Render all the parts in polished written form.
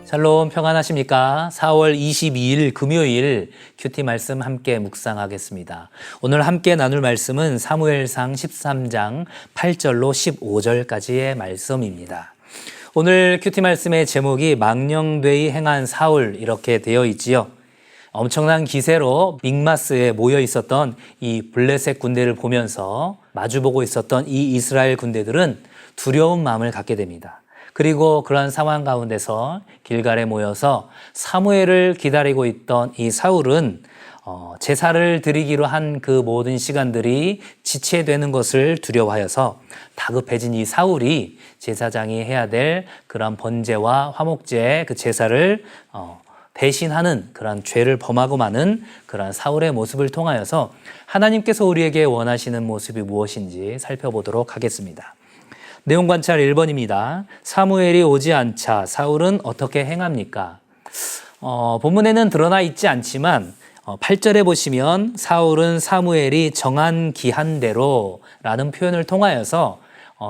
샬롬 평안하십니까? 4월 22일 금요일 큐티 말씀 함께 묵상하겠습니다. 오늘 함께 나눌 말씀은 사무엘상 13장 8절로 15절까지의 말씀입니다. 오늘 큐티 말씀의 제목이 망령되이 행한 사울 이렇게 되어 있지요. 엄청난 기세로 믹마스에 모여 있었던 이 블레셋 군대를 보면서 마주보고 있었던 이 이스라엘 군대들은 두려운 마음을 갖게 됩니다. 그리고 그러한 상황 가운데서 길갈에 모여서 사무엘을 기다리고 있던 이 사울은 제사를 드리기로 한 그 모든 시간들이 지체되는 것을 두려워하여서 다급해진 이 사울이 제사장이 해야 될 그런 번제와 화목제 그 제사를 대신하는 그런 죄를 범하고 마는 그런 사울의 모습을 통하여서 하나님께서 우리에게 원하시는 모습이 무엇인지 살펴보도록 하겠습니다. 내용 관찰 1번입니다. 사무엘이 오지 않자 사울은 어떻게 행합니까? 본문에는 드러나 있지 않지만 8절에 보시면 사울은 사무엘이 정한 기한대로 라는 표현을 통하여서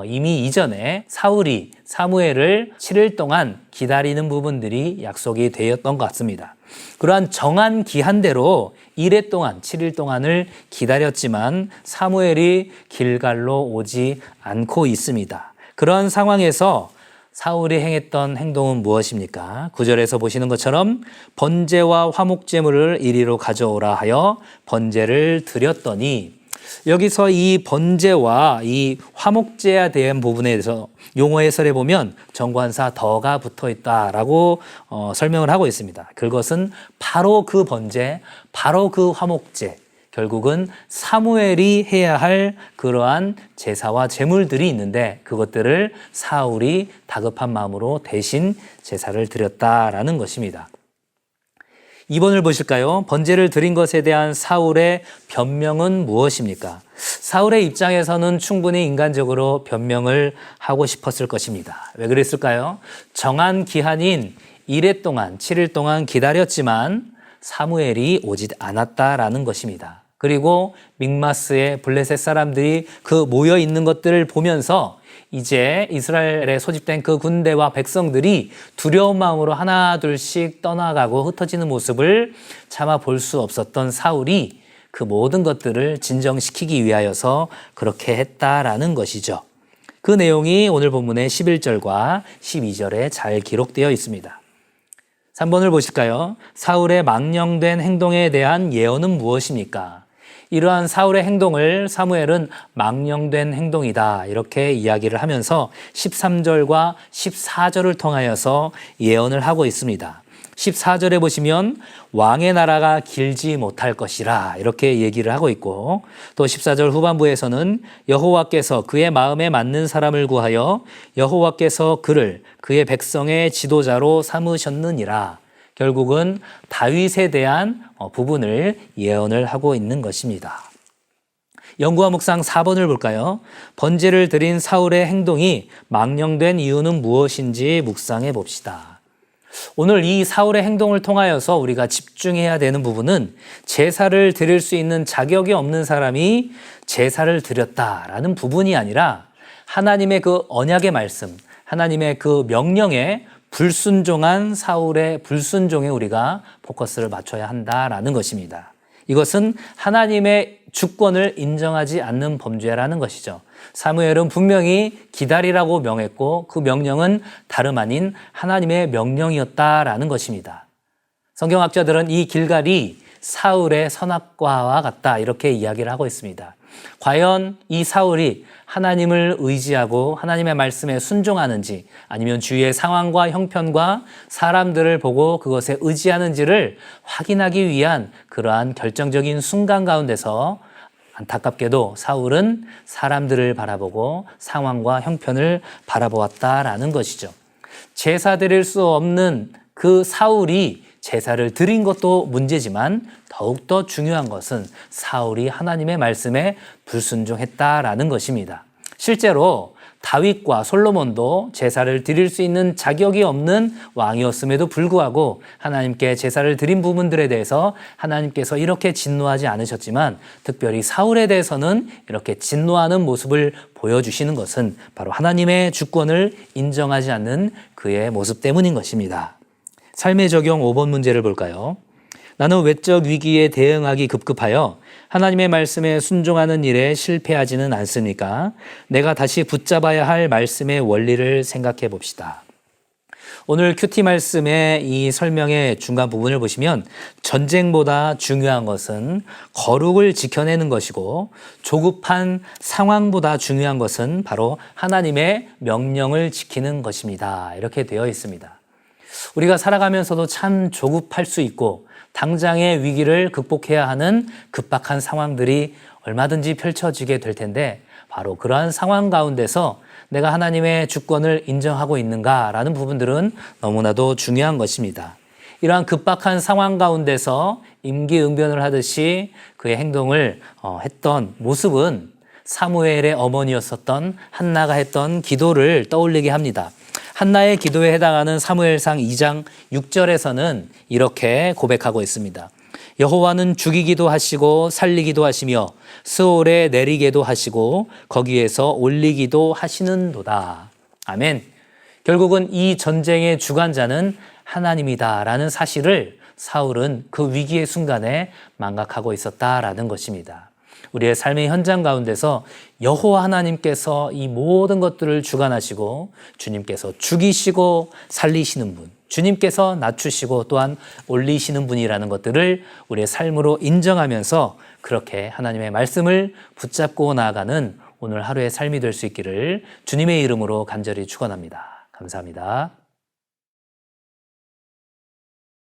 이미 이전에 사울이 사무엘을 7일 동안 기다리는 부분들이 약속이 되었던 것 같습니다. 그러한 정한 기한대로 1회 동안 7일 동안을 기다렸지만 사무엘이 길갈로 오지 않고 있습니다. 그런 상황에서 사울이 행했던 행동은 무엇입니까? 9절에서 보시는 것처럼 번제와 화목제물을 이리로 가져오라 하여 번제를 드렸더니, 여기서 이 번제와 이 화목제에 대한 부분에 대해서 용어 해설에 보면 정관사 더가 붙어 있다라고 설명을 하고 있습니다. 그것은 바로 그 번제, 바로 그 화목제, 결국은 사무엘이 해야 할 그러한 제사와 제물들이 있는데 그것들을 사울이 다급한 마음으로 대신 제사를 드렸다라는 것입니다. 2번을 보실까요? 번제를 드린 것에 대한 사울의 변명은 무엇입니까? 사울의 입장에서는 충분히 인간적으로 변명을 하고 싶었을 것입니다. 왜 그랬을까요? 정한 기한인 1회 동안, 7일 동안 기다렸지만 사무엘이 오지 않았다라는 것입니다. 그리고 믹마스의 블레셋 사람들이 그 모여 있는 것들을 보면서 이제 이스라엘에 소집된 그 군대와 백성들이 두려운 마음으로 하나 둘씩 떠나가고 흩어지는 모습을 차마 볼 수 없었던 사울이 그 모든 것들을 진정시키기 위하여서 그렇게 했다라는 것이죠. 그 내용이 오늘 본문의 11절과 12절에 잘 기록되어 있습니다. 3번을 보실까요? 사울의 망령된 행동에 대한 예언은 무엇입니까? 이러한 사울의 행동을 사무엘은 망령된 행동이다 이렇게 이야기를 하면서 13절과 14절을 통하여서 예언을 하고 있습니다. 14절에 보시면 왕의 나라가 길지 못할 것이라 이렇게 얘기를 하고 있고, 또 14절 후반부에서는 여호와께서 그의 마음에 맞는 사람을 구하여 여호와께서 그를 그의 백성의 지도자로 삼으셨느니라, 결국은 다윗에 대한 부분을 예언을 하고 있는 것입니다. 연구와 묵상 4번을 볼까요? 번제를 드린 사울의 행동이 망령된 이유는 무엇인지 묵상해 봅시다. 오늘 이 사울의 행동을 통하여서 우리가 집중해야 되는 부분은 제사를 드릴 수 있는 자격이 없는 사람이 제사를 드렸다라는 부분이 아니라 하나님의 그 언약의 말씀, 하나님의 그 명령에 불순종한 사울의 불순종에 우리가 포커스를 맞춰야 한다라는 것입니다. 이것은 하나님의 주권을 인정하지 않는 범죄라는 것이죠. 사무엘은 분명히 기다리라고 명했고 그 명령은 다름 아닌 하나님의 명령이었다라는 것입니다. 성경학자들은 이 길갈이 사울의 선악과와 같다 이렇게 이야기를 하고 있습니다. 과연 이 사울이 하나님을 의지하고 하나님의 말씀에 순종하는지, 아니면 주위의 상황과 형편과 사람들을 보고 그것에 의지하는지를 확인하기 위한 그러한 결정적인 순간 가운데서 안타깝게도 사울은 사람들을 바라보고 상황과 형편을 바라보았다라는 것이죠. 제사 드릴 수 없는 그 사울이 제사를 드린 것도 문제지만 더욱더 중요한 것은 사울이 하나님의 말씀에 불순종했다라는 것입니다. 실제로 다윗과 솔로몬도 제사를 드릴 수 있는 자격이 없는 왕이었음에도 불구하고 하나님께 제사를 드린 부분들에 대해서 하나님께서 이렇게 진노하지 않으셨지만 특별히 사울에 대해서는 이렇게 진노하는 모습을 보여주시는 것은 바로 하나님의 주권을 인정하지 않는 그의 모습 때문인 것입니다. 삶의 적용 5번 문제를 볼까요? 나는 외적 위기에 대응하기 급급하여 하나님의 말씀에 순종하는 일에 실패하지는 않습니까? 내가 다시 붙잡아야 할 말씀의 원리를 생각해 봅시다. 오늘 큐티 말씀의 이 설명의 중간 부분을 보시면 전쟁보다 중요한 것은 거룩을 지켜내는 것이고 조급한 상황보다 중요한 것은 바로 하나님의 명령을 지키는 것입니다. 이렇게 되어 있습니다. 우리가 살아가면서도 참 조급할 수 있고 당장의 위기를 극복해야 하는 급박한 상황들이 얼마든지 펼쳐지게 될 텐데 바로 그러한 상황 가운데서 내가 하나님의 주권을 인정하고 있는가라는 부분들은 너무나도 중요한 것입니다. 이러한 급박한 상황 가운데서 임기응변을 하듯이 그의 행동을 했던 모습은 사무엘의 어머니였었던 한나가 했던 기도를 떠올리게 합니다. 한나의 기도에 해당하는 사무엘상 2장 6절에서는 이렇게 고백하고 있습니다. 여호와는 죽이기도 하시고 살리기도 하시며 스올에 내리게도 하시고 거기에서 올리기도 하시는도다. 아멘. 결국은 이 전쟁의 주관자는 하나님이다라는 사실을 사울은 그 위기의 순간에 망각하고 있었다라는 것입니다. 우리의 삶의 현장 가운데서 여호와 하나님께서 이 모든 것들을 주관하시고 주님께서 죽이시고 살리시는 분, 주님께서 낮추시고 또한 올리시는 분이라는 것들을 우리의 삶으로 인정하면서 그렇게 하나님의 말씀을 붙잡고 나아가는 오늘 하루의 삶이 될 수 있기를 주님의 이름으로 간절히 축원합니다. 감사합니다.